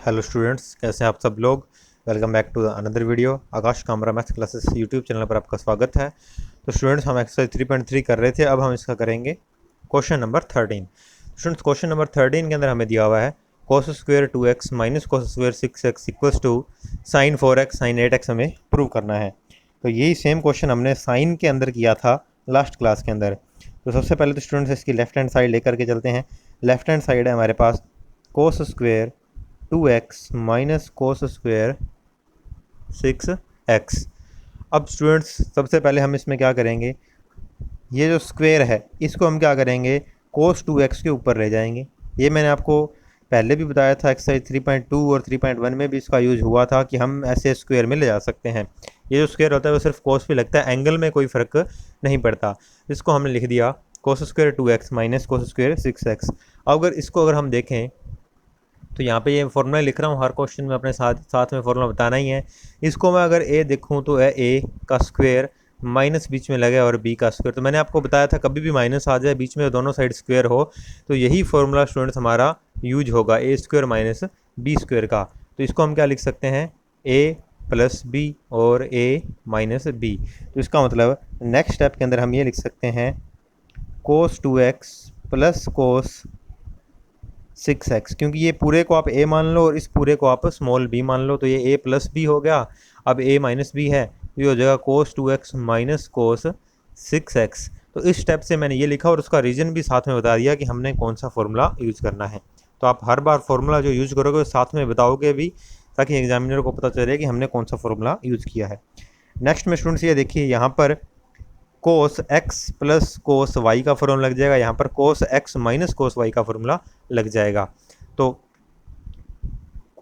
Hello students, कैसे हैं आप सब लोग। Welcome back to another video. Akash Kamra math classes YouTube channel पर आपका स्वागत है। तो स्टूडेंट्स, हम एक्सरसाइज 3.3 कर रहे थे, अब हम इसका करेंगे question number 13। Students, question number 13 के अंदर हमें दिया हुआ है cos square 2x minus cos square 6x equals to sine 4x sine 8x हमें प्रूव करना है। तो यही सेम क्वेश्चन हमने साइन के अंदर किया था लास्ट क्लास के अंदर। तो सबसे पहले तो स्टूडेंट्स इसकी लेफ्ट हैंड साइड लेकर के चलते हैं। लेफ्ट हैंड साइड है हमारे पास cos square 2x minus cos square 6x। अब स्टूडेंट्स, सबसे पहले हम इसमें क्या करेंगे, ये जो स्क्वेयर है इसको हम क्या करेंगे, कोस 2x के ऊपर ले जाएंगे। ये मैंने आपको पहले भी बताया था, एक्सरसाइज 3.2 और 3.1 में भी इसका यूज हुआ था कि हम ऐसे स्क्वेयर में ले जा सकते हैं। ये जो स्क्वेयर होता है वो सिर्फ कोस पे लगता है, एंगल में कोई फ़र्क नहीं पड़ता। इसको हमने लिख दिया cos square 2x minus cos square 6x। अगर इसको हम देखें तो यहाँ पे ये फॉर्मूला लिख रहा हूँ, हर क्वेश्चन में अपने साथ में फॉर्मूला बताना ही है। इसको मैं अगर ए देखूँ तो है ए का स्क्वायर माइनस बीच में लगे और बी का स्क्वायर। तो मैंने आपको बताया था कभी भी माइनस आ जाए बीच में, दोनों साइड स्क्वायर हो, तो यही फॉर्मूला स्टूडेंट्स हमारा यूज होगा, ए स्क्वायर माइनस बी स्क्वायर का। तो इसको हम क्या लिख सकते हैं, ए प्लस बी और ए माइनस बी। तो इसका मतलब नेक्स्ट स्टेप के अंदर हम ये लिख सकते हैं कोस 2x प्लस कोस 6x, क्योंकि ये पूरे को आप a मान लो और इस पूरे को आप स्मॉल b मान लो, तो ये a प्लस बी हो गया। अब a माइनस बी है तो ये हो जाएगा कोस 2x माइनस कोस 6x। तो इस स्टेप से मैंने ये लिखा और उसका रीजन भी साथ में बता दिया कि हमने कौन सा फॉर्मूला यूज़ करना है। तो आप हर बार फॉर्मूला जो यूज़ करोगे साथ में बताओगे भी, ताकि एग्जामिनर को पता चले कि हमने कौन सा फॉर्मूला यूज़ किया है। नेक्स्ट में स्टूडेंट्स ये देखिए, यहाँ पर कोस x प्लस कोस वाई का फॉर्मूला लग जाएगा, यहाँ पर कोस x माइनस कोस वाई का फॉर्मूला लग जाएगा। तो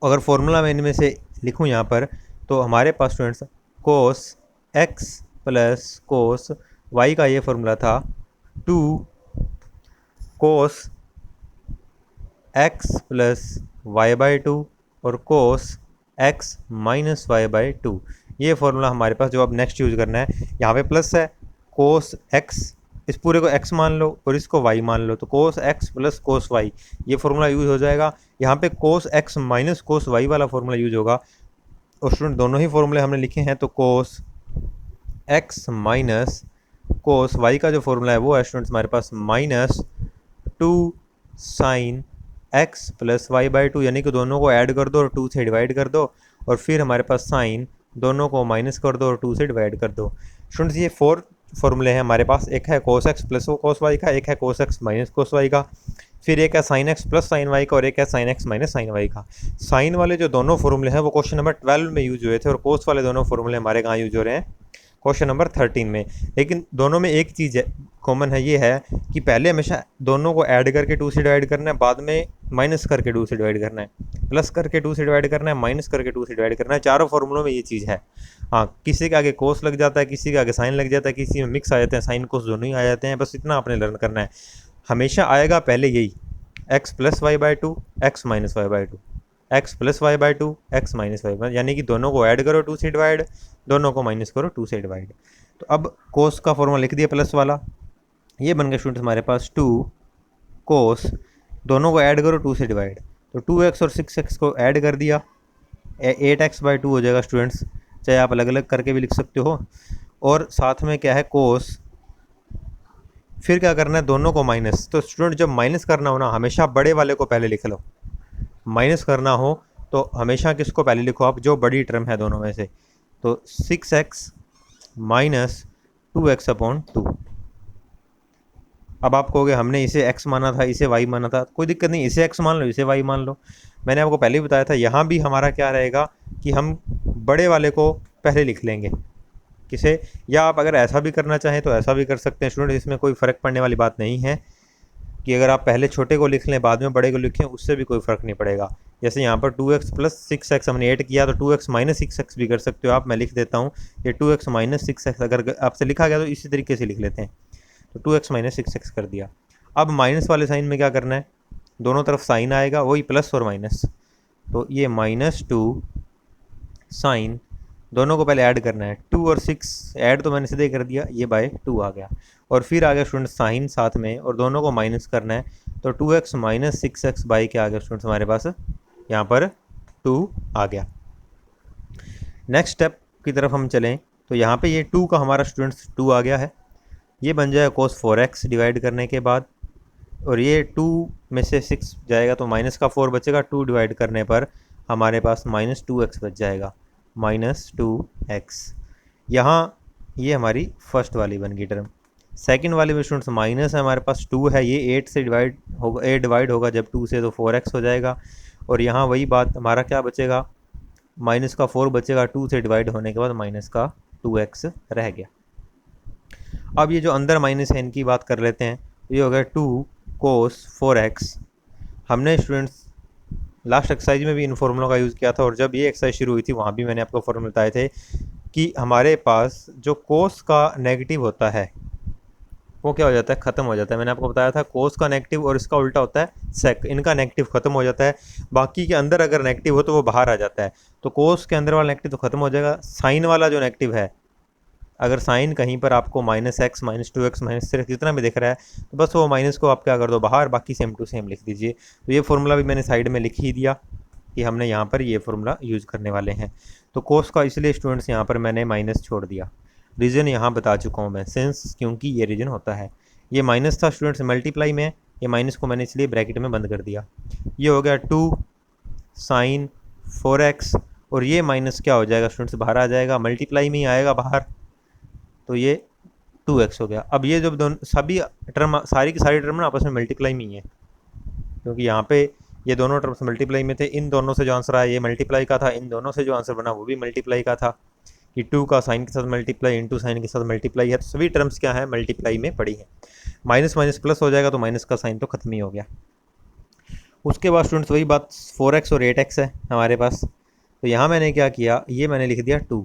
अगर फॉर्मूला मैं इनमें से लिखूँ यहाँ पर, तो हमारे पास स्टूडेंट्स कोस x प्लस कोस वाई का ये फॉर्मूला था 2 कोस x प्लस वाई बाई 2 और कोस x माइनस वाई बाई 2। ये फॉर्मूला हमारे पास जो अब नेक्स्ट यूज़ करना है, यहाँ पे प्लस है कोस x, इस पूरे को x मान लो और इसको y मान लो, तो cos x plus cos y ये फॉर्मूला यूज़ हो जाएगा। यहाँ पे कोस x माइनस कोस y वाला फॉर्मूला यूज़ होगा। और स्टूडेंट दोनों ही फॉर्मूले हमने लिखे हैं, तो cos x minus cos y का जो फॉर्मूला है वो है स्टूडेंट्स हमारे पास minus 2 sine x plus y by 2, यानी कि दोनों को ऐड कर दो और 2 से डिवाइड कर दो, और फिर हमारे पास साइन दोनों को माइनस कर दो और 2 से डिवाइड कर दो। स्टूडेंट्स, ये 4 फॉर्मूले हैं हमारे पास, एक है cos x plus cos y का, एक है cos x minus cos y का, फिर एक है sine x plus sine y का, और एक है sine x minus sine y का। साइन वाले जो दोनों फॉर्मूले हैं वो क्वेश्चन नंबर 12 में यूज हुए थे, और कोस वाले दोनों फॉर्मूले हमारे कहाँ यूज हो रहे हैं, क्वेश्चन नंबर 13 में। लेकिन दोनों में एक चीज़ है कॉमन है, ये है कि पहले हमेशा दोनों को ऐड करके 2 से डिवाइड करना है, बाद में माइनस करके 2 से डिवाइड करना है, प्लस करके 2 से डिवाइड करना है, माइनस करके 2 से डिवाइड करना है। चारों फॉर्मूलों में ये चीज़ है। हाँ, किसी के आगे कोस लग जाता है, किसी के आगे साइन लग जाता है, किसी में मिक्स आ जाते हैं, साइन कोस दोनों ही आ जाते हैं। बस इतना आपने लर्न करना है, हमेशा आएगा पहले यही x plus y by 2 x minus y by 2, x plus y by 2 x minus y by, यानी कि दोनों को ऐड करो 2 से डिवाइड, दोनों को माइनस करो 2 से डिवाइड। तो अब कोस का फॉर्मूला लिख दिया प्लस वाला, ये बन गया स्टूडेंट्स हमारे पास 2 कोस, दोनों को ऐड करो 2 से डिवाइड, तो 2x और 6x को ऐड कर दिया, 8x बाई 2 हो जाएगा स्टूडेंट्स, चाहे आप अलग अलग करके भी लिख सकते हो। और साथ में क्या है कोस, फिर क्या करना है, दोनों को माइनस। तो स्टूडेंट जब माइनस करना हो ना, हमेशा बड़े वाले को पहले लिख लो। माइनस करना हो तो हमेशा किसको पहले लिखो आप, जो बड़ी टर्म है दोनों में से। तो 6x माइनस 2x अपॉन 2। अब आप कहोगे हमने इसे x माना था, इसे y माना था, कोई दिक्कत नहीं, इसे x मान लो, इसे y मान लो। मैंने आपको पहले ही बताया था, यहाँ भी हमारा क्या रहेगा कि हम बड़े वाले को पहले लिख लेंगे किसे, या आप अगर ऐसा भी करना चाहें तो ऐसा भी कर सकते हैं स्टूडेंट, इसमें कोई फ़र्क पड़ने वाली बात नहीं है कि अगर आप पहले छोटे को लिख लें बाद में बड़े को लिखें, उससे भी कोई फ़र्क नहीं पड़ेगा। जैसे यहाँ पर 2x प्लस 6x हमने 8 किया, तो 2x माइनस 6x भी कर सकते हो आप, मैं लिख देता हूँ ये 2x माइनस 6x अगर आपसे लिखा गया तो इसी तरीके से लिख लेते हैं। तो 2x माइनस 6x कर दिया। अब माइनस वाले साइन में क्या करना है, दोनों तरफ साइन आएगा, वही प्लस और माइनस, तो ये -2 साइन, दोनों को पहले ऐड करना है, 2 और 6 ऐड तो मैंने सीधे कर दिया, ये बाय 2 आ गया, और फिर आ गया स्टूडेंट साइन साथ में, और दोनों को माइनस करना है, तो 2x माइनस 6x बाई क्या आ गया स्टूडेंट्स हमारे पास यहाँ पर 2 आ गया। नेक्स्ट स्टेप की तरफ हम चलें तो यहाँ पे ये 2 का हमारा स्टूडेंट्स 2 आ गया है, ये बन जाएगा cos 4x डिवाइड करने के बाद, और ये 2 में से 6 जाएगा तो माइनस का 4 बचेगा, 2 डिवाइड करने पर हमारे पास -2x बच जाएगा, -2x। यहाँ ये हमारी फर्स्ट वाली बन गई टर्म। सेकंड वाले में स्टूडेंट्स माइनस है, हमारे पास 2 है, ये 8 से डिवाइड होगा, 8 डिवाइड होगा जब 2 से तो 4x हो जाएगा, और यहाँ वही बात हमारा क्या बचेगा, माइनस का 4 बचेगा, 2 से डिवाइड होने के बाद माइनस का 2x रह गया। अब ये जो अंदर माइनस है इनकी बात कर लेते हैं, ये हो गया 2 cos 4x। हमने स्टूडेंट्स लास्ट एक्सरसाइज में भी इन फॉर्मूलों का यूज़ किया था, और जब ये एक्सरसाइज शुरू हुई थी वहाँ भी मैंने आपको फॉर्मूले बताए थे कि हमारे पास जो कोस का नेगेटिव होता है वो क्या हो जाता है, ख़त्म हो जाता है। मैंने आपको बताया था कोस का नेगेटिव और इसका उल्टा होता है सेक, इनका नेगेटिव ख़त्म हो जाता है, बाकी के अंदर अगर नेगेटिव हो तो वो बाहर आ जाता है। तो कोस के अंदर वाला नेगेटिव तो ख़त्म हो जाएगा, साइन वाला जो नेगेटिव है, अगर साइन कहीं पर आपको -x -2x -3 जितना भी दिख रहा है तो बस वो माइनस को आप क्या कर दो बाहर, बाकी सेम टू सेम लिख दीजिए। तो ये फॉर्मूला भी मैंने साइड में लिख ही दिया कि हमने यहाँ पर ये फॉर्मूला यूज़ करने वाले हैं। तो कोस का इसलिए स्टूडेंट्स यहाँ पर मैंने माइनस छोड़ दिया, रीज़न यहाँ बता चुका हूँ मैं, सिंस क्योंकि ये रीजन होता है, ये माइनस था स्टूडेंट्स मल्टीप्लाई में, ये माइनस को मैंने इसलिए ब्रैकेट में बंद कर दिया। ये हो गया 2 sin 4x, और ये माइनस क्या हो जाएगा स्टूडेंट्स, बाहर आ जाएगा, मल्टीप्लाई में ही आएगा बाहर, तो ये 2x हो गया। अब ये जब दोनों सभी टर्म सारी की सारी टर्म ना आपस में मल्टीप्लाई में ही है, क्योंकि यहाँ पे ये दोनों टर्म्स मल्टीप्लाई में थे, इन दोनों से जो आंसर आया ये मल्टीप्लाई का था, इन दोनों से जो आंसर बना वो भी मल्टीप्लाई का था, कि 2 का साइन के साथ मल्टीप्लाई इंटू साइन के साथ मल्टीप्लाई है, तो सभी टर्म्स क्या है, मल्टीप्लाई में पड़ी है। माइनस माइनस प्लस हो जाएगा तो माइनस का साइन तो खत्म ही हो गया। उसके बाद स्टूडेंट्स वही बात 4x और 8x है हमारे पास, तो यहाँ मैंने क्या किया, ये मैंने लिख दिया 2।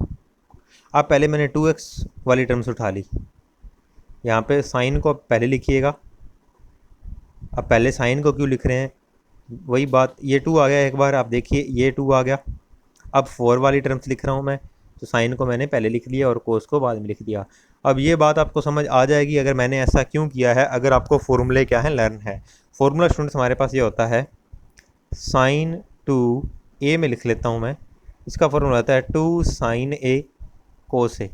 अब पहले मैंने 2x वाली टर्म्स उठा ली, यहाँ पे साइन को पहले लिखिएगा। अब पहले साइन को क्यों लिख रहे हैं, वही बात, ये 2 आ गया एक बार, आप देखिए ये 2 आ गया। अब 4 वाली टर्म्स लिख रहा हूँ मैं, तो साइन को मैंने पहले लिख लिया और कोस को बाद में लिख दिया। अब ये बात आपको समझ आ जाएगी अगर मैंने ऐसा क्यों किया है, अगर आपको फॉर्मूले क्या है लर्न है। फॉर्मूला स्टूडेंट्स हमारे पास ये होता है, साइन 2 ए में लिख लेता हूँ मैं, इसका फॉर्मूला होता है 2 sin a कोस ए।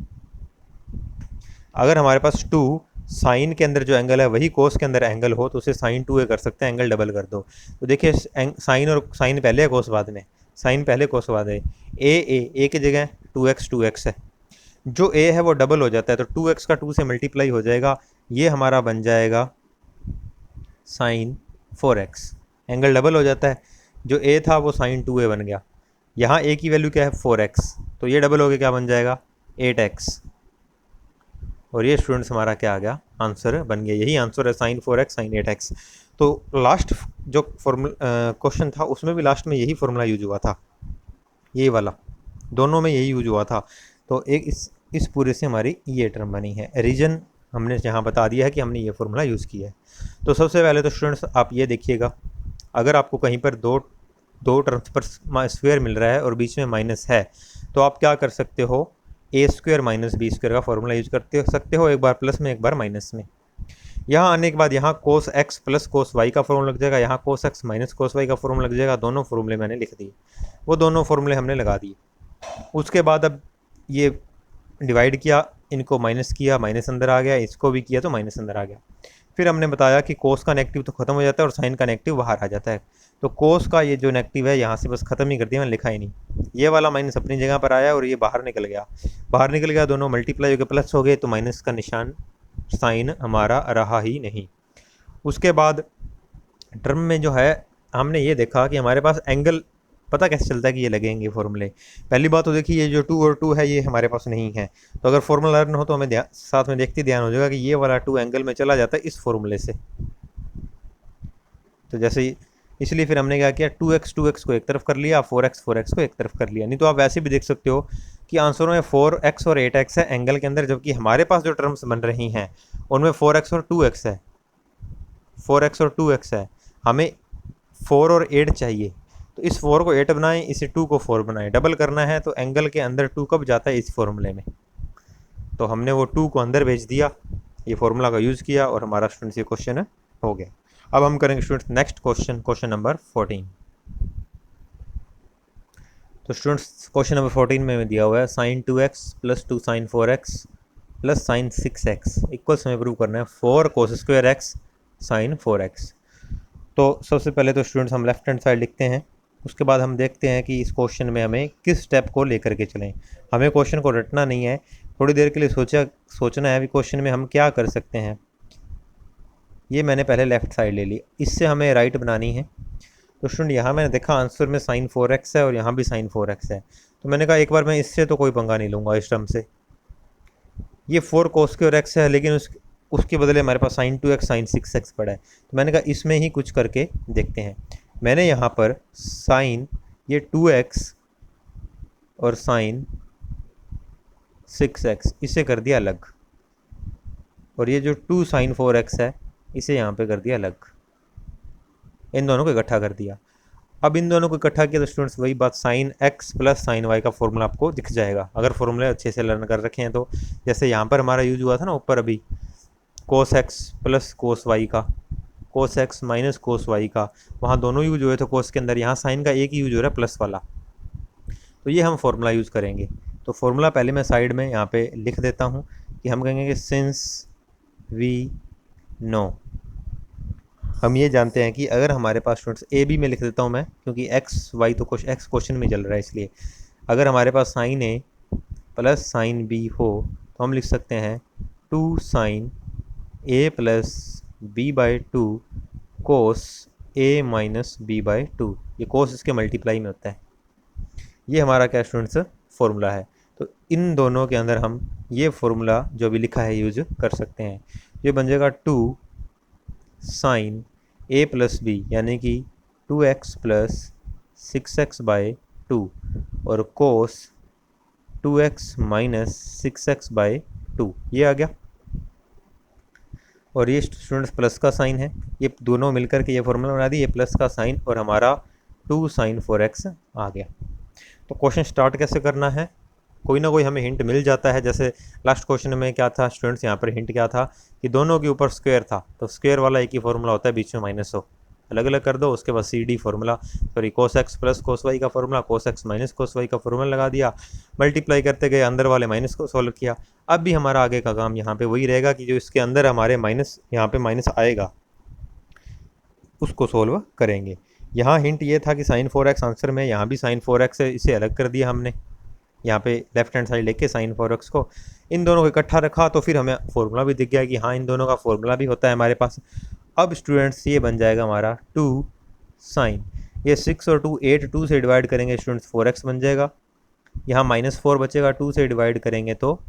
अगर हमारे पास 2 साइन के अंदर जो एंगल है वही कोस के अंदर एंगल हो तो उसे साइन 2a कर सकते हैं, एंगल डबल कर दो। तो देखिए साइन और साइन पहले है, कोस बाद में, साइन पहले कोस बाद है, ए की जगह 2x है, जो a है वो डबल हो जाता है, तो 2x का 2 से मल्टीप्लाई हो जाएगा, ये हमारा बन जाएगा साइन 4x, एंगल डबल हो जाता है, जो a था वो साइन 2a बन गया। यहाँ a की वैल्यू क्या है 4x, तो ये डबल हो गया क्या बन जाएगा 8x, और ये स्टूडेंट्स हमारा क्या आ गया, आंसर बन गया। यही आंसर है साइन 4x साइन 8x। तो लास्ट जो फॉर्मूला क्वेश्चन था उसमें भी लास्ट में यही फॉर्मूला यूज हुआ था, यही वाला, दोनों में यही यूज हुआ था। तो एक इस पूरे से हमारी ये टर्म बनी है, रीजन हमने यहाँ बता दिया है कि हमने ये फॉर्मूला यूज़ किया है। तो सबसे पहले तो स्टूडेंट्स आप ये देखिएगा, अगर आपको कहीं पर दो टर्म्स पर स्क्वायर मिल रहा है और बीच में माइनस है, तो आप क्या कर सकते हो, a square minus b square का फॉर्मूला यूज करते सकते हो, एक बार प्लस में एक बार माइनस में। यहाँ आने के बाद यहाँ कोस x प्लस कोस y का फॉर्मूला लग जाएगा, यहाँ कोस x माइनस कोस y का फॉर्मूला लग जाएगा। दोनों फॉर्मूले मैंने लिख दिए, वो दोनों फॉर्मूले हमने लगा दिए। उसके बाद अब ये डिवाइड किया, इनको माइनस किया, माइनस अंदर आ गया, इसको भी किया तो माइनस अंदर आ गया। फिर हमने बताया कि कोस का नेगेटिव तो खत्म हो जाता है और साइन का नेगेटिव बाहर आ जाता है, तो कोस का ये जो नेगेटिव है यहाँ से बस खत्म ही कर दिया, मैंने लिखा ही नहीं, ये वाला माइनस अपनी जगह पर आया और ये बाहर निकल गया, दोनों मल्टीप्लाई हो गए प्लस हो गए, तो माइनस का निशान साइन हमारा रहा ही नहीं। उसके बाद टर्म में जो है हमने ये देखा कि हमारे पास एंगल पता कैसे चलता है कि ये लगेंगे फॉर्मूले। पहली बात तो देखिए ये जो 2 और 2 है ये हमारे पास नहीं है, तो अगर फॉर्मूला लर्न हो तो हमें साथ में देखते ध्यान हो जाएगा कि ये वाला 2 एंगल में चला जाता है इस फॉर्मूले से। तो जैसे इसलिए फिर हमने क्या किया, 2x को एक तरफ कर लिया, 4x को एक तरफ कर लिया। नहीं तो आप वैसे भी देख सकते हो कि आंसरों में 4x और 8x है एंगल के अंदर, जबकि हमारे पास जो टर्म्स बन रही हैं उनमें 4x और 2x है, 4x और 2x है, हमें 4 और 8 चाहिए। तो इस 4 को 8 बनाएं, इसे 2 को 4 बनाएं, डबल करना है तो एंगल के अंदर 2 कब जाता है, इस फॉर्मूले में। तो हमने वो 2 को अंदर भेज दिया, ये फॉर्मूला का यूज़ किया और हमारा स्टूडेंट्स ये क्वेश्चन हो गया। अब हम करेंगे students next question, question number 14। तो स्टूडेंट्स क्वेश्चन नंबर 14 में दिया हुआ है sine 2x plus 2 sine 4x plus sine 6x equals हमें प्रूव करना है 4 cos square x sign 4x। तो सबसे पहले तो स्टूडेंट्स हम लेफ्ट हैंड साइड लिखते हैं, उसके बाद हम देखते हैं कि इस क्वेश्चन में हमें किस स्टेप को लेकर के चलें। हमें क्वेश्चन को रटना नहीं है, थोड़ी देर के लिए सोचना है कि क्वेश्चन में हम क्या कर सकते हैं। ये मैंने पहले लेफ्ट साइड ले ली, इससे हमें राइट बनानी है। तो स्टूडेंट यहाँ मैंने देखा आंसर में साइन 4x है और यहाँ भी साइन 4x है, तो मैंने कहा एक बार मैं इससे तो कोई पंगा नहीं लूँगा इस टर्म से। ये 4 कोस स्क्वायर x है, लेकिन उसके बदले हमारे पास साइन 2x साइन 6x पड़ा है, तो मैंने कहा इसमें ही कुछ करके देखते हैं। मैंने यहाँ पर साइन ये 2x और साइन 6x इसे कर दिया अलग, और ये जो 2 साइन 4x है इसे यहाँ पे कर दिया अलग, इन दोनों को इकट्ठा कर दिया। अब इन दोनों को इकट्ठा किया तो स्टूडेंट्स वही बात sine x plus sine y का फॉर्मूला आपको दिख जाएगा, अगर फॉर्मूले अच्छे से लर्न कर रखे हैं तो। जैसे यहाँ पर हमारा यूज हुआ था ना ऊपर अभी कोस x प्लस कोस y का, कोस x माइनस कोस y का, वहाँ दोनों यूज हुए थे कोस के अंदर, यहाँ साइन का एक ही यूज हो रहा है प्लस वाला, तो ये हम फॉर्मूला यूज़ करेंगे। तो फॉर्मूला पहले मैं साइड में यहाँ पे लिख देता हूँ कि हम कहेंगे कि सिंस वी नो, हम ये जानते हैं कि अगर हमारे पास स्टूडेंट्स ए बी में लिख देता हूँ मैं, क्योंकि एक्स वाई तो कुछ एक्स क्वेश्चन में चल रहा है, इसलिए अगर हमारे पास साइन ए प्लस साइन बी हो तो हम लिख सकते हैं 2 sine A plus B by 2 cos a minus b by 2, ये कोस इसके मल्टीप्लाई में होता है। ये हमारा क्या स्टूडेंट्स फॉर्मूला है, तो इन दोनों के अंदर हम ये फॉर्मूला जो भी लिखा है यूज कर सकते हैं। ये बन जाएगा 2 साइन ए प्लस बी यानी कि 2x प्लस 6x बाई 2 और कोस 2x माइनस 6x बाई 2, ये आ गया। और ये स्टूडेंट्स प्लस का साइन है, ये दोनों मिलकर के ये फॉर्मूला बना दी, ये प्लस का साइन और हमारा 2 साइन 4x आ गया। तो क्वेश्चन स्टार्ट कैसे करना है, कोई ना कोई हमें हिंट मिल जाता है। जैसे लास्ट क्वेश्चन में क्या था स्टूडेंट्स, यहाँ पर हिंट क्या था कि दोनों के ऊपर स्क्वायर था, तो स्क्वायर वाला एक ही फॉर्मूला होता है, बीच में माइनस हो, अलग अलग कर दो, उसके बाद C D formula, sorry cos x plus cos y का formula, cos x minus cos y का फॉर्मूला लगा दिया, मल्टीप्लाई करते गए, अंदर वाले माइनस को सॉल्व किया। अब भी हमारा आगे का काम यहाँ पे वही रहेगा कि जो इसके अंदर हमारे माइनस यहाँ पे माइनस आएगा उसको सोल्व करेंगे। यहाँ हिंट ये था कि साइन 4x आंसर में, यहाँ भी साइन 4x है, इसे अलग कर दिया हमने, यहाँ पे लेफ्ट हैंड साइड लेके साइन 4x को इन दोनों को इकट्ठा रखा, तो फिर हमें फॉर्मूला भी दिख गया कि हाँ इन दोनों का फॉर्मूला भी होता है हमारे पास। अब स्टूडेंट्स ये बन जाएगा हमारा 2 साइन, ये 6 और 2 8, 2 से डिवाइड करेंगे स्टूडेंट्स 4x बन जाएगा, यहाँ -4 बचेगा, 2 से डिवाइड करेंगे तो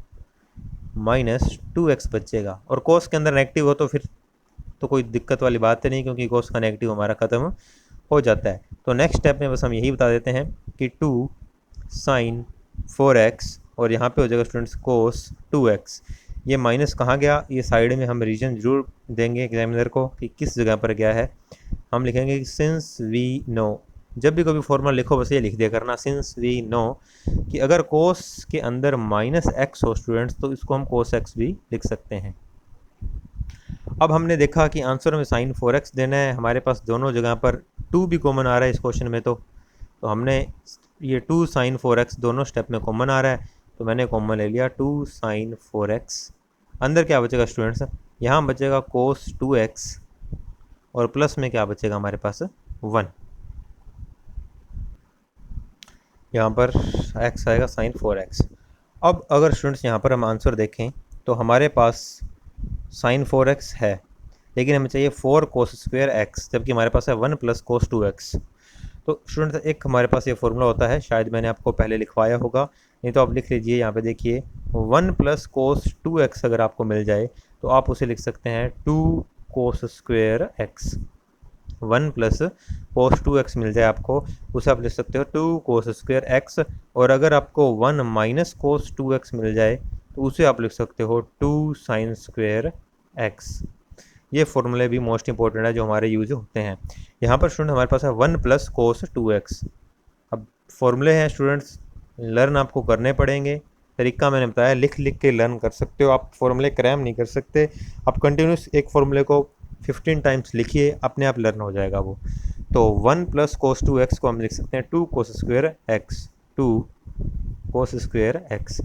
-2x बचेगा, और कोस के अंदर नेगेटिव हो तो फिर तो कोई दिक्कत वाली बात है नहीं, क्योंकि कोस का नेगेटिव हमारा ख़त्म हो जाता है। तो नेक्स्ट स्टेप में बस हम यही बता देते हैं कि 2 साइन 4x और यहाँ पे हो जाएगा स्टूडेंट्स कोस 2x, ये माइनस कहाँ गया, ये साइड में हम रीजन जरूर देंगे एग्जामिनर को कि किस जगह पर गया है। हम लिखेंगे कि सिंस वी नो, जब भी कोई फॉर्मूला लिखो बस ये लिख दिया करना, सिंस वी नो कि अगर कोस के अंदर -x हो स्टूडेंट्स तो इसको हम कोस x भी लिख सकते हैं। अब हमने देखा कि आंसर में साइन 4x देना है, हमारे पास दोनों जगह पर 2 भी कॉमन आ रहा है इस क्वेश्चन में, तो हमने ये 2 साइन 4x दोनों स्टेप में कॉमन आ रहा है, तो मैंने कॉमन ले लिया 2 साइन 4x। अंदर क्या बचेगा स्टूडेंट्स, यहाँ बचेगा कोस 2x और प्लस में क्या बचेगा हमारे पास 1, यहाँ पर x आएगा साइन 4x। अब अगर स्टूडेंट्स यहाँ पर हम आंसर देखें तो हमारे पास साइन 4x है, लेकिन हमें चाहिए 4 कोस स्क्वायर x, जबकि हमारे पास है 1 प्लस कोस 2x। तो स्टूडेंट्स एक हमारे पास ये फॉर्मूला होता है, शायद मैंने आपको पहले लिखवाया होगा, नहीं तो आप लिख लीजिए, यहाँ पे देखिए 1 प्लस कोस 2x अगर आपको मिल जाए तो आप उसे लिख सकते हैं 2 cos square x। 1 plus cos 2x मिल जाए आपको, उसे आप लिख सकते हो 2 कोस स्क्वायर x, और अगर आपको 1 माइनस कोस 2x मिल जाए तो उसे आप लिख सकते हो 2 साइन स्क्वायर x। ये फॉर्मूले भी मोस्ट इंपॉर्टेंट है जो हमारे यूज होते हैं। यहाँ पर स्टूडेंट हमारे पास है 1 प्लस कोस 2x। अब फॉर्मूले हैं स्टूडेंट्स, लर्न आपको करने पड़ेंगे, तरीका मैंने बताया, लिख लिख के लर्न कर सकते हो आप, फॉर्मूले क्रैम नहीं कर सकते। आप कंटिन्यूस एक फॉर्मूले को 15 टाइम्स लिखिए, अपने आप लर्न हो जाएगा वो। तो 1 प्लस कोस 2x को हम लिख सकते हैं 2 cos square x। 2 cos square x.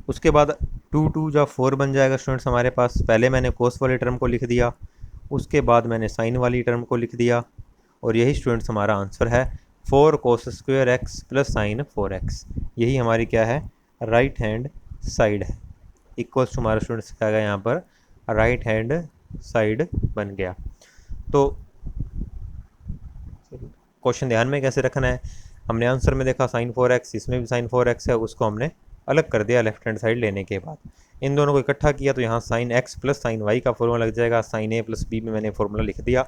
उसके बाद 2 2 जा 4 बन जाएगा स्टूडेंट्स हमारे पास। पहले मैंने कोस वाली टर्म को लिख दिया, उसके बाद मैंने साइन वाली टर्म को लिख दिया, और यही स्टूडेंट्स हमारा आंसर है 4 cos square x plus sign 4x। यही हमारी क्या है, राइट हैंड साइड है। इक्वल्स हमारा स्टूडेंट्स क्या गया यहाँ पर, राइट हैंड साइड बन गया। तो क्वेश्चन ध्यान में कैसे रखना है, हमने आंसर में देखा साइन 4x, इसमें भी साइन 4x है, उसको हमने अलग कर दिया लेफ्ट हैंड साइड लेने के बाद। इन दोनों को इकट्ठा किया तो यहाँ sine x plus sine y का फॉर्मूला लग जाएगा। साइन a प्लस b में मैंने फॉर्मूला लिख दिया,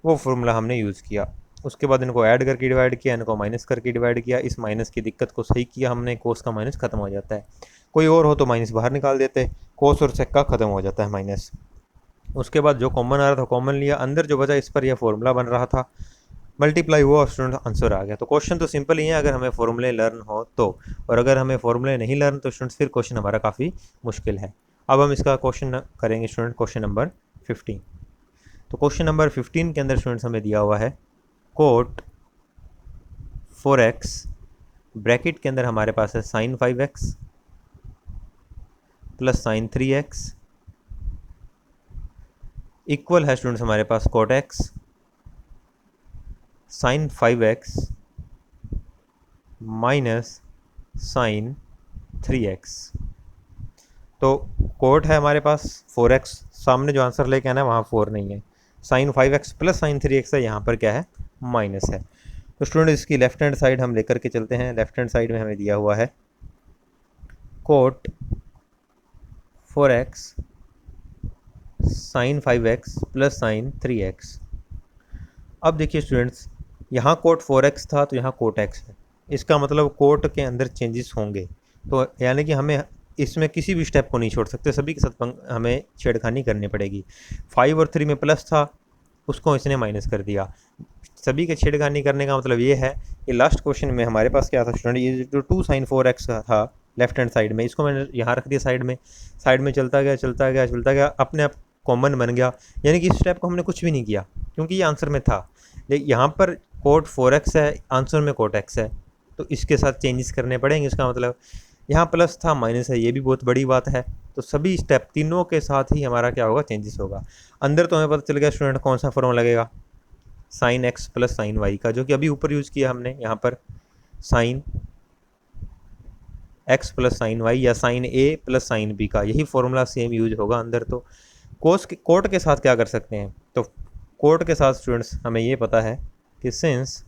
वो फॉर्मूला हमने यूज़ किया। उसके बाद इनको ऐड करके डिवाइड किया, इनको माइनस करके डिवाइड किया। इस माइनस की दिक्कत को सही किया हमने, कोस का माइनस खत्म हो जाता है। कोई और हो तो माइनस बाहर निकाल देते, कोस और सेक का खत्म हो जाता है माइनस। उसके बाद जो कॉमन आ रहा था कॉमन लिया, अंदर जो बचा इस पर यह फॉर्मूला बन रहा था, मल्टीप्लाई हुआ, स्टूडेंट आंसर आ गया। तो क्वेश्चन तो सिंपल ही है अगर हमें फॉर्मूले लर्न हो तो, और अगर हमें फॉर्मूले नहीं लर्न तो स्टूडेंट्स फिर क्वेश्चन हमारा काफ़ी मुश्किल है। अब हम इसका क्वेश्चन करेंगे स्टूडेंट, क्वेश्चन नंबर 15। तो क्वेश्चन नंबर 15 के अंदर स्टूडेंट्स हमें दिया हुआ है कोट 4x, ब्रैकेट के अंदर हमारे पास है sine 5x plus sine 3x, equal है स्टूडेंट्स हमारे पास cot x sine 5x minus sine 3x। तो कोट है हमारे पास 4x, सामने जो आंसर लेके आना है वहाँ 4 नहीं है, sine 5x plus sine 3x है, यहाँ पर क्या है, माइनस है। तो स्टूडेंट इसकी लेफ्ट हैंड साइड हम लेकर के चलते हैं। लेफ्ट हैंड साइड में हमें दिया हुआ है coat 4x sign 5x plus sine 3x। अब देखिए स्टूडेंट्स, यहाँ कोट 4x था तो यहाँ कोट x है, इसका मतलब कोट के अंदर चेंजेस होंगे। तो यानी कि हमें इसमें किसी भी स्टेप को नहीं छोड़ सकते, सभी के साथ हमें छेड़खानी करनी पड़ेगी। 5 और 3 में प्लस था, उसको इसने माइनस कर दिया। सभी के छेड़खानी करने का मतलब ये है कि लास्ट क्वेश्चन में हमारे पास क्या था स्टूडेंट, ये जो 2 साइन 4x का था लेफ्ट हैंड साइड में, इसको मैंने यहाँ रख दिया साइड में। साइड में चलता गया चलता गया चलता गया, अपने आप कॉमन बन गया। यानी कि इस स्टेप को हमने कुछ भी नहीं किया क्योंकि ये आंसर में था। यहाँ पर कोट 4x है, आंसर में कोट x है, तो इसके साथ चेंजेस करने पड़ेंगे। इसका मतलब यहाँ प्लस था माइनस है, ये भी बहुत बड़ी बात है। तो सभी स्टेप तीनों के साथ ही हमारा क्या होगा, चेंजेस होगा। अंदर तो हमें पता चल गया स्टूडेंट कौन सा फॉर्मूला लगेगा, sine x plus sine y का, जो कि अभी ऊपर यूज़ किया हमने। यहाँ पर sine x plus sine y या sine a plus sine b का यही फॉर्मूला सेम यूज होगा अंदर। तो कोट के साथ क्या कर सकते हैं, तो कोट के साथ स्टूडेंट्स हमें ये पता है कि सिंस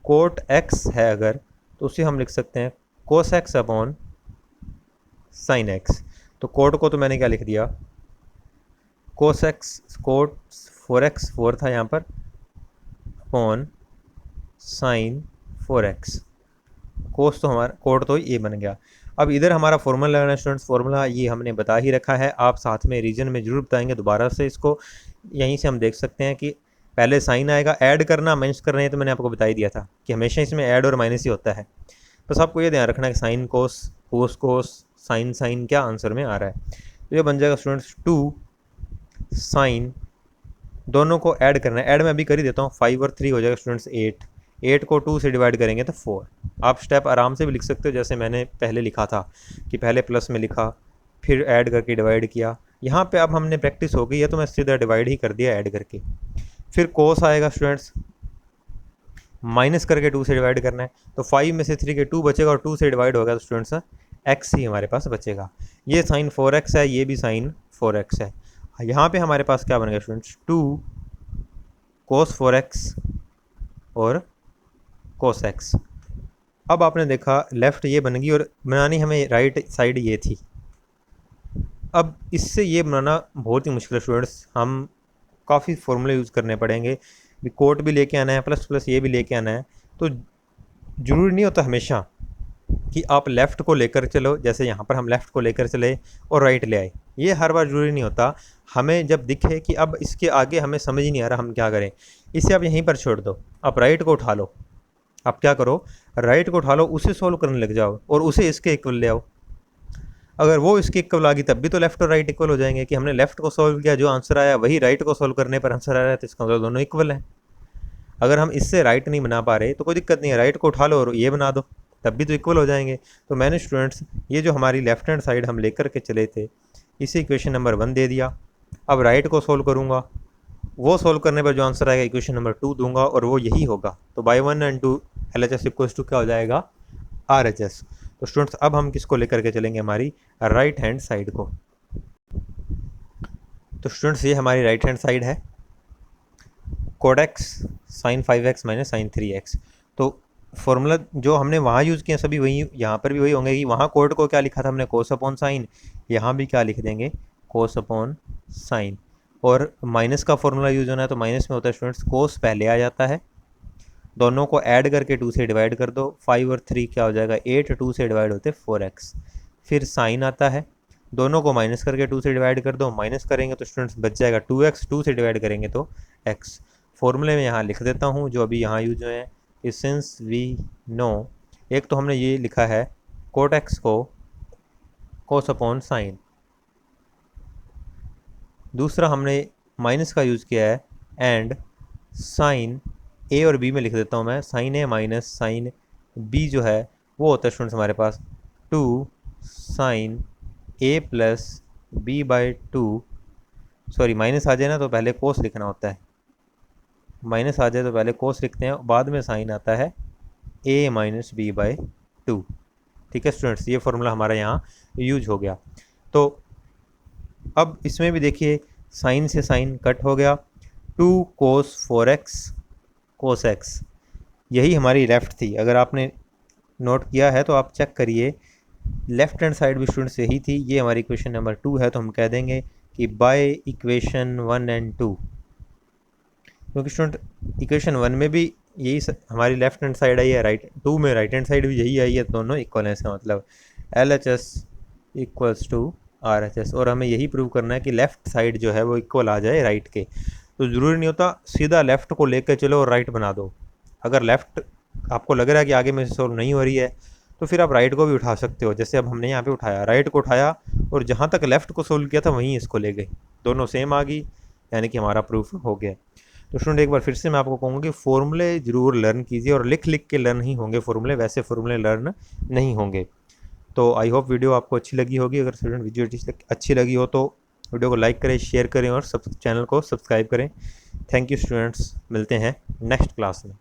कोट x है अगर, तो उसे हम लिख सकते हैं कोस x अपॉन साइन x। तो कोट को तो मैंने क्या लिख दिया, कोस x, कोट 4x 4 था यहाँ पर, अपॉन साइन 4x। कोस तो हमारा कोट तो ये बन गया। अब इधर हमारा फॉर्मूला लगाना है स्टूडेंट्स, फॉर्मूला ये हमने बता ही रखा है, आप साथ में रीजन में जरूर बताएंगे दोबारा से इसको। यहीं से हम देख सकते हैं कि पहले साइन आएगा, ऐड करना माइनस करना है, तो मैंने आपको बता ही दिया था कि हमेशा इसमें ऐड और माइनस ही होता है। बस आपको ये ध्यान रखना है कि साइन कोस, कोस कोस, साइन साइन क्या आंसर में आ रहा है। तो ये बन जाएगा स्टूडेंट्स 2 साइन, दोनों को ऐड करना है, ऐड मैं अभी कर ही देता हूँ। 5 और 3 हो जाएगा स्टूडेंट्स 8, 8 को 2 से डिवाइड करेंगे तो 4। आप स्टेप आराम से भी लिख सकते हो, जैसे मैंने पहले लिखा था कि पहले प्लस में लिखा फिर ऐड करके डिवाइड किया। यहाँ पे अब हमने प्रैक्टिस हो गई है तो मैं सीधा डिवाइड ही कर दिया ऐड करके। फिर कोस आएगा स्टूडेंट्स, माइनस करके 2 से डिवाइड करना है, तो 5 में से 3 के 2 बचेगा और 2 से डिवाइड होगा तो स्टूडेंट्स x ही हमारे पास बचेगा। ये साइन 4x है, ये भी साइन 4x है। यहाँ पे हमारे पास क्या बन गया स्टूडेंट्स, 2 कोस 4x और कोस x। अब आपने देखा लेफ़्ट ये बन गई और बनानी हमें राइट साइड ये थी। अब इससे ये बनाना बहुत ही मुश्किल है स्टूडेंट्स, हम काफ़ी फॉर्मूले यूज़ करने पड़ेंगे। कोट भी लेके आना है, प्लस प्लस ये भी लेके आना है। तो ज़रूरी नहीं होता हमेशा कि आप लेफ़्ट को लेकर चलो, जैसे यहाँ पर हम लेफ़्ट को लेकर चले और राइट ले आए, ये हर बार ज़रूरी नहीं होता। हमें जब दिखे कि अब इसके आगे हमें समझ नहीं आ रहा हम क्या करें, इसे आप यहीं पर छोड़ दो, आप राइट को उठा लो। आप क्या करो, राइट को उठा लो, उसे सॉल्व करने लग जाओ और उसे इसके इक्वल ले आओ। अगर वो इसके इक्वल आ गई तब भी तो लेफ्ट और राइट इक्वल हो जाएंगे कि हमने लेफ्ट को सॉल्व किया, जो आंसर आया वही राइट को सॉल्व करने पर आंसर आ रहा है, तो इसका मतलब दोनों इक्वल है। अगर हम इससे राइट नहीं बना पा रहे तो कोई दिक्कत नहीं है, राइट को उठा लो और ये बना दो, तब भी तो इक्वल हो जाएंगे। तो मैंने स्टूडेंट्स ये जो हमारी लेफ्ट हैंड साइड हम लेकर के चले थे, इसे इक्वेशन नंबर 1 दे दिया। अब राइट को सोल्व करूँगा, वो सोल्व करने पर जो आंसर आएगा इक्वेशन नंबर 2 दूंगा और वो यही होगा। तो by 1 and 2 LHS equals to क्या हो जाएगा, RHS। तो स्टूडेंट्स अब हम किसको लेकर के चलेंगे, हमारी राइट हैंड साइड को। तो स्टूडेंट्स ये हमारी राइट हैंड साइड है, cos x sine 5x minus sine 3x। तो फॉर्मूला जो हमने वहाँ यूज़ किया सभी वही यहाँ पर भी वही होंगे कि वहाँ कोड को क्या लिखा था हमने, कोस अपॉन साइन, यहाँ भी क्या लिख देंगे, कोस अपॉन साइन। और माइनस का फॉर्मूला यूज़ होना है तो माइनस में होता है स्टूडेंट्स कोस पहले आ जाता है, दोनों को ऐड करके 2 से डिवाइड कर दो, 5 और 3 क्या हो जाएगा 8, 2 से डिवाइड होते 4x। फिर साइन आता है, दोनों को माइनस करके 2 से डिवाइड कर दो, माइनस करेंगे तो स्टूडेंट्स बच जाएगा 2x, 2 से डिवाइड करेंगे तो x। फॉर्मूले में यहाँ लिख देता हूँ जो अभी यहाँ यूज हुए हैं कि सिंस वी नो, एक तो हमने ये लिखा है कोट एक्स को कोस अपॉन साइन, दूसरा हमने माइनस का यूज़ किया है एंड साइन ए और बी में लिख देता हूँ मैं, sine A minus sine B जो है वो होता है स्टूडेंट्स हमारे पास 2 sine A plus B by 2। Sorry minus आ जाए ना तो पहले कोस लिखना होता है, माइनस आ जाए तो पहले कोस लिखते हैं, बाद में साइन आता है ए माइनस बी बाई 2। ठीक है स्टूडेंट्स, ये फॉर्मूला हमारा यहाँ यूज हो गया। तो अब इसमें भी देखिए साइन से साइन कट हो गया, 2 कोस 4x कोस x, यही हमारी लेफ़्ट थी। अगर आपने नोट किया है तो आप चेक करिए, लेफ्ट हैंड साइड भी स्टूडेंट्स यही थी। ये हमारी इक्वेशन नंबर 2 है, तो हम कह देंगे कि बाय इक्वेशन 1 एंड 2, क्योंकि स्टूडेंट इक्वेशन 1 में भी यही हमारी लेफ्ट हैंड साइड आई है, राइट 2 में राइट हैंड साइड भी यही आई है, दोनों इक्वल है, इसका मतलब LHS इक्वल्स टू RHS। और हमें यही प्रूव करना है कि लेफ़्ट साइड जो है वो इक्वल आ जाए राइट के। तो ज़रूरी नहीं होता सीधा लेफ़्ट को लेकर चलो और राइट बना दो, अगर लेफ़्ट आपको लग रहा है कि आगे में से सॉल्व नहीं हो रही है तो फिर आप राइट को भी उठा सकते हो। जैसे अब हमने यहाँ पे उठाया, राइट को उठाया और जहाँ तक लेफ़्ट को सोल्व किया था वहीं इसको ले गए, दोनों सेम आ गई, यानी कि हमारा प्रूफ हो गया। तो स्टूडेंट एक बार फिर से मैं आपको कहूँगा कि फॉर्मूले ज़रूर लर्न कीजिए, और लिख लिख के लर्न ही होंगे फॉर्मूले, वैसे फॉर्मूले लर्न नहीं होंगे। तो आई होप वीडियो आपको अच्छी लगी होगी। अगर स्टूडेंट वीडियो अच्छी लगी हो तो वीडियो को लाइक करें, शेयर करें और चैनल को सब्सक्राइब करें। थैंक यू स्टूडेंट्स, मिलते हैं नेक्स्ट क्लास में।